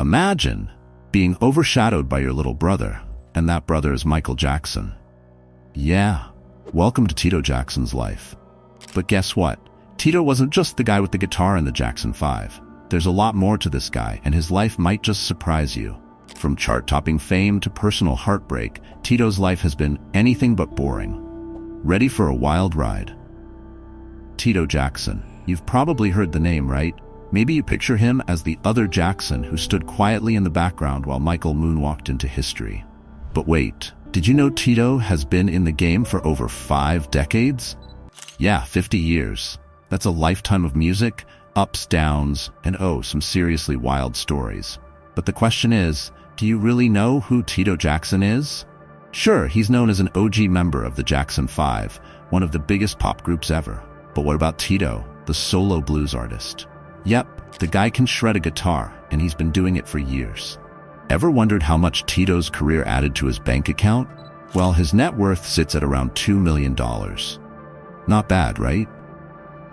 Imagine being overshadowed by your little brother, and that brother is Michael Jackson. Yeah, welcome to Tito Jackson's life. But guess what? Tito wasn't just the guy with the guitar in the Jackson 5. There's a lot more to this guy, and his life might just surprise you. From chart-topping fame to personal heartbreak, Tito's life has been anything but boring. Ready for a wild ride? Tito Jackson. You've probably heard the name, right? Maybe you picture him as the other Jackson who stood quietly in the background while Michael moonwalked into history. But wait, did you know Tito has been in the game for over 5 decades? Yeah, 50 years. That's a lifetime of music, ups, downs, and some seriously wild stories. But the question is, do you really know who Tito Jackson is? Sure, he's known as an OG member of the Jackson 5, one of the biggest pop groups ever. But what about Tito, the solo blues artist? Yep, the guy can shred a guitar, and he's been doing it for years. Ever wondered how much Tito's career added to his bank account? Well, his net worth sits at around $2 million. Not bad, right?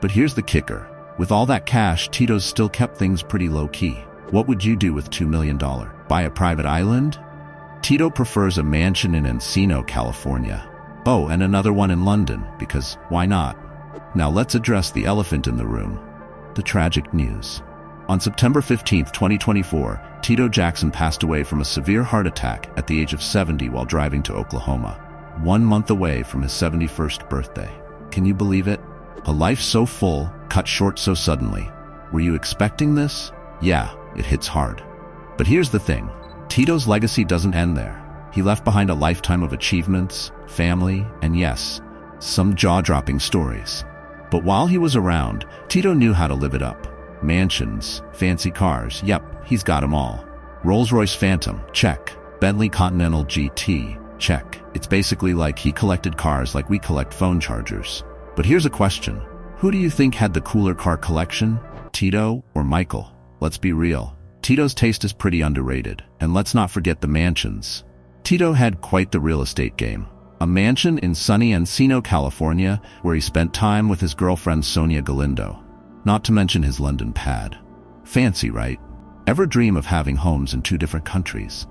But here's the kicker. With all that cash, Tito's still kept things pretty low-key. What would you do with $2 million? Buy a private island? Tito prefers a mansion in Encino, California. Oh, and another one in London, because why not? Now let's address the elephant in the room. The tragic news. On September 15, 2024, Tito Jackson passed away from a severe heart attack at the age of 70 while driving to Oklahoma, 1 month away from his 71st birthday. Can you believe it? A life so full, cut short so suddenly. Were you expecting this? Yeah, it hits hard. But here's the thing. Tito's legacy doesn't end there. He left behind a lifetime of achievements, family, and yes, some jaw-dropping stories. But while he was around, Tito knew how to live it up. Mansions, fancy cars, yep, he's got them all. Rolls-Royce Phantom, check. Bentley Continental GT, check. It's basically like he collected cars like we collect phone chargers. But here's a question. Who do you think had the cooler car collection? Tito or Michael? Let's be real. Tito's taste is pretty underrated, and let's not forget the mansions. Tito had quite the real estate game. A mansion in sunny Encino, California, where he spent time with his girlfriend Sonia Galindo. Not to mention his London pad. Fancy, right? Ever dream of having homes in 2 different countries?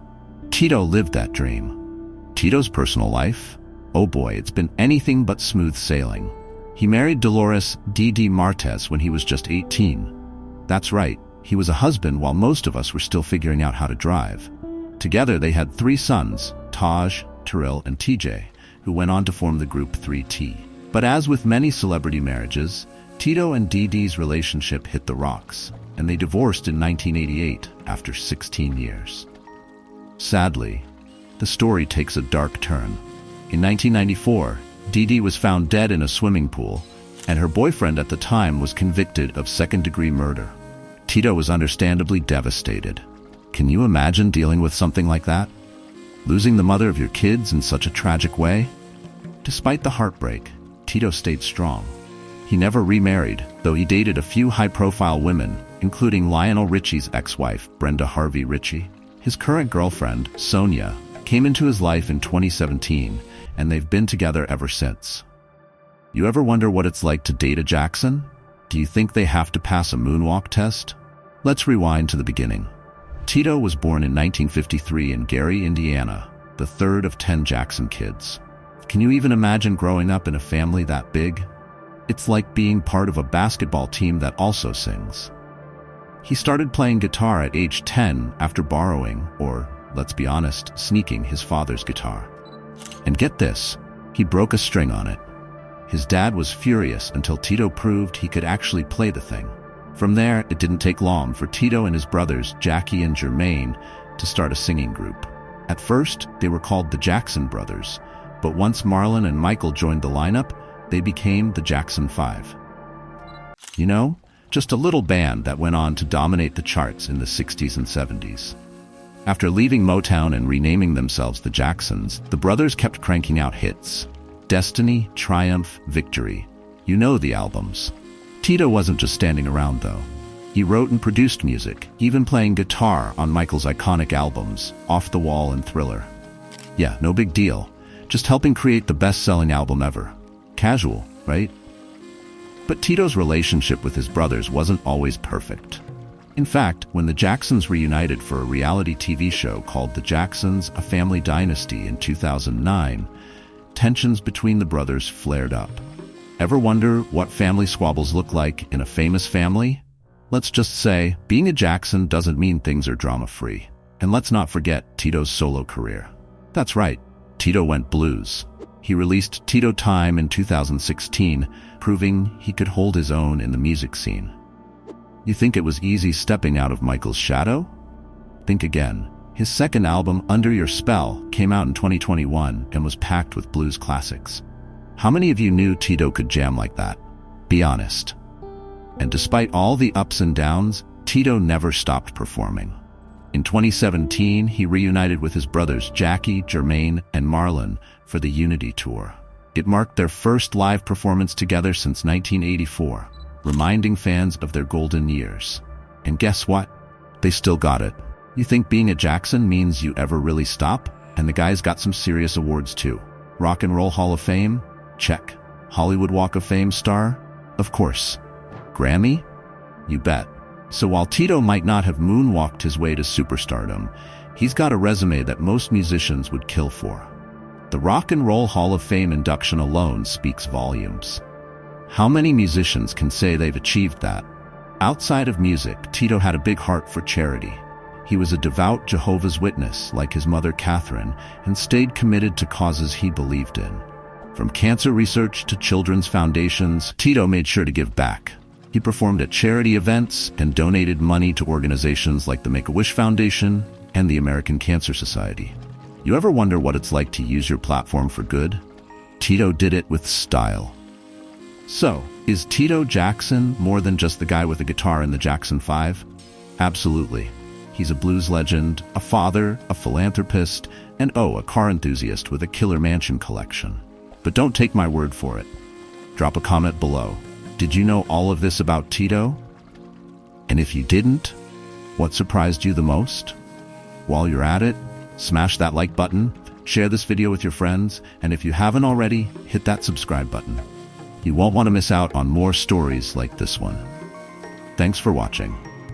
Tito lived that dream. Tito's personal life? Oh boy, it's been anything but smooth sailing. He married Dolores D.D. Martes when he was just 18. That's right, he was a husband while most of us were still figuring out how to drive. Together they had 3 sons, Taj, Terrell, and TJ, who went on to form the group 3T. But as with many celebrity marriages, Tito and Dee Dee's relationship hit the rocks, and they divorced in 1988 after 16 years. Sadly, the story takes a dark turn. In 1994, Dee Dee was found dead in a swimming pool, and her boyfriend at the time was convicted of second-degree murder. Tito was understandably devastated. Can you imagine dealing with something like that? Losing the mother of your kids in such a tragic way? Despite the heartbreak, Tito stayed strong. He never remarried, though he dated a few high-profile women, including Lionel Richie's ex-wife, Brenda Harvey Ritchie. His current girlfriend, Sonia, came into his life in 2017, and they've been together ever since. You ever wonder what it's like to date a Jackson? Do you think they have to pass a moonwalk test? Let's rewind to the beginning. Tito was born in 1953 in Gary, Indiana, the 3rd of 10 Jackson kids. Can you even imagine growing up in a family that big? It's like being part of a basketball team that also sings. He started playing guitar at age 10 after borrowing, or, let's be honest, sneaking his father's guitar. And get this, he broke a string on it. His dad was furious until Tito proved he could actually play the thing. From there, it didn't take long for Tito and his brothers, Jackie and Jermaine, to start a singing group. At first, they were called the Jackson Brothers, but once Marlon and Michael joined the lineup, they became the Jackson 5. You know, just a little band that went on to dominate the charts in the 60s and 70s. After leaving Motown and renaming themselves the Jacksons, the brothers kept cranking out hits. Destiny, Triumph, Victory. You know the albums. Tito wasn't just standing around, though. He wrote and produced music, even playing guitar on Michael's iconic albums, Off the Wall and Thriller. Yeah, no big deal. Just helping create the best-selling album ever. Casual, right? But Tito's relationship with his brothers wasn't always perfect. In fact, when the Jacksons reunited for a reality TV show called The Jacksons, A Family Dynasty in 2009, tensions between the brothers flared up. Ever wonder what family squabbles look like in a famous family? Let's just say, being a Jackson doesn't mean things are drama-free. And let's not forget Tito's solo career. That's right, Tito went blues. He released Tito Time in 2016, proving he could hold his own in the music scene. You think it was easy stepping out of Michael's shadow? Think again. His second album, Under Your Spell, came out in 2021 and was packed with blues classics. How many of you knew Tito could jam like that? Be honest. And despite all the ups and downs, Tito never stopped performing. In 2017, he reunited with his brothers Jackie, Jermaine, and Marlon for the Unity Tour. It marked their first live performance together since 1984, reminding fans of their golden years. And guess what? They still got it. You think being a Jackson means you ever really stop? And the guy's got some serious awards too. Rock and Roll Hall of Fame? Check. Hollywood Walk of Fame star? Of course. Grammy? You bet. So while Tito might not have moonwalked his way to superstardom, he's got a resume that most musicians would kill for. The Rock and Roll Hall of Fame induction alone speaks volumes. How many musicians can say they've achieved that? Outside of music, Tito had a big heart for charity. He was a devout Jehovah's Witness, like his mother Catherine, and stayed committed to causes he believed in. From cancer research to children's foundations, Tito made sure to give back. He performed at charity events and donated money to organizations like the Make-A-Wish Foundation and the American Cancer Society. You ever wonder what it's like to use your platform for good? Tito did it with style. So, is Tito Jackson more than just the guy with a guitar in the Jackson 5? Absolutely. He's a blues legend, a father, a philanthropist, and a car enthusiast with a killer mansion collection. But don't take my word for it. Drop a comment below. Did you know all of this about Tito? And if you didn't, what surprised you the most? While you're at it, smash that like button, share this video with your friends, and if you haven't already, hit that subscribe button. You won't want to miss out on more stories like this one. Thanks for watching.